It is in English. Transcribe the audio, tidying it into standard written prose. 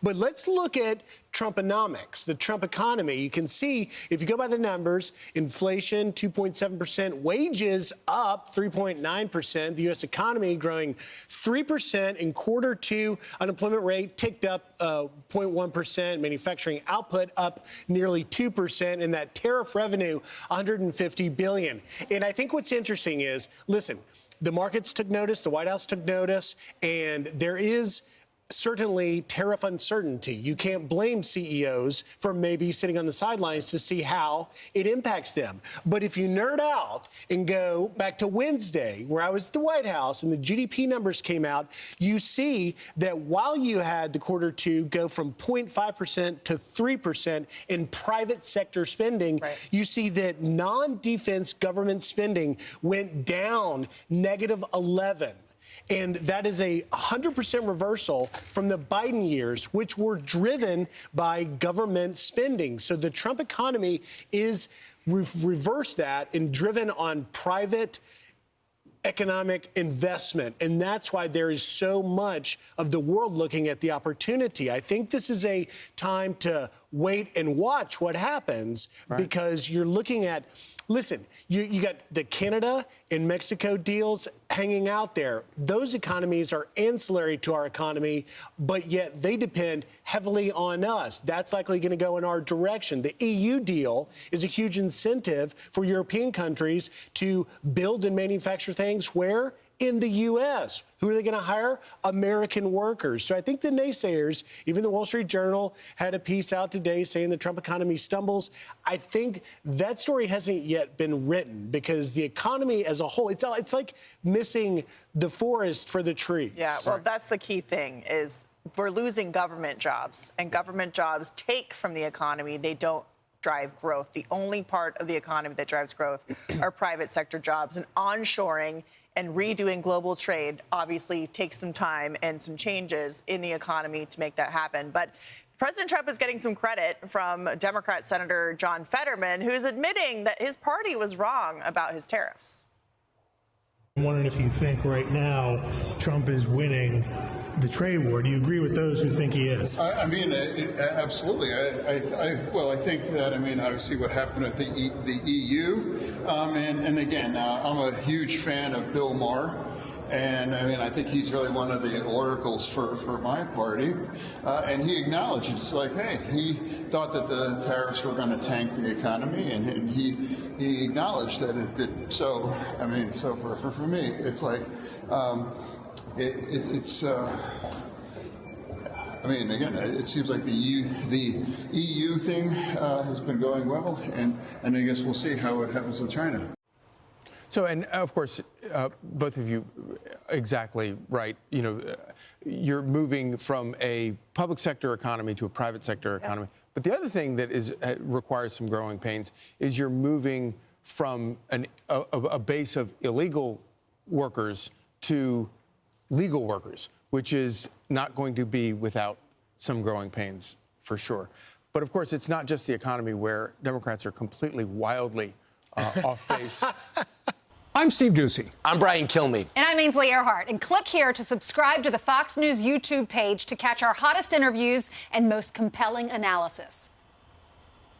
But let's look at Trumponomics, the Trump economy. You can see, if you go by the numbers, inflation 2.7%, wages up 3.9%, the U.S. economy growing 3% in quarter two, unemployment rate ticked up 0.1%, manufacturing output up nearly 2%, and that tariff revenue, $150 billion. And I think what's interesting is, listen, the markets took notice, the White House took notice, and there is certainly tariff uncertainty. You can't blame CEOs for maybe sitting on the sidelines to see how it impacts them. But if you nerd out and go back to Wednesday, where I was at the White House and the GDP numbers came out, you see that while you had the quarter two go from 0.5% to 3% in private sector spending, right, you see that non-defense government spending went down -11%. And that is a 100% reversal from the Biden years, which were driven by government spending. So the Trump economy is reversed that and driven on private economic investment. And that's why there is so much of the world looking at the opportunity. I think this is a time to wait and watch what happens, right, because you're looking at, listen, you got the Canada and Mexico deals hanging out there. Those economies are ancillary to our economy, but yet they depend heavily on us. That's likely going to go in our direction. The EU deal is a huge incentive for European countries to build and manufacture things where? In the U.S. Who are they going to hire? American workers. So I think the naysayers, even the Wall Street Journal had a piece out today saying the Trump economy stumbles. I think that story hasn't yet been written because the economy as a whole, it's like missing the forest for the trees. Yeah, well, that's the key thing is we're losing government jobs, and government jobs take from the economy. They don't drive growth. The only part of the economy that drives growth are private sector jobs, and onshoring and redoing global trade obviously takes some time and some changes in the economy to make that happen. But President Trump is getting some credit from Democrat Senator John Fetterman, who is admitting that his party was wrong about his tariffs. I'm wondering if you think right now Trump is winning the trade war. Do you agree with those who think he is? I mean, absolutely. Well, I think that, I mean, obviously what happened at the EU, and again, I'm a huge fan of Bill Maher. And I mean, I think he's really one of the oracles for my party. And he acknowledged, it's like, hey, he thought that the tariffs were going to tank the economy, and he acknowledged that it didn't. So, I mean, so for me, it's like, I mean, again, it seems like the EU thing has been going well, and I guess we'll see how it happens with China. So, and of course, both of you exactly right. You know, you're moving from a public sector economy to a private sector economy. Yep. But the other thing that requires some growing pains is you're moving from a base of illegal workers to legal workers, which is not going to be without some growing pains for sure. But of course, it's not just the economy where Democrats are completely wildly off base. I'm Steve Doocy. I'm Brian Kilmeade. And I'm Ainsley Earhart. And click here to subscribe to the Fox News YouTube page to catch our hottest interviews and most compelling analysis.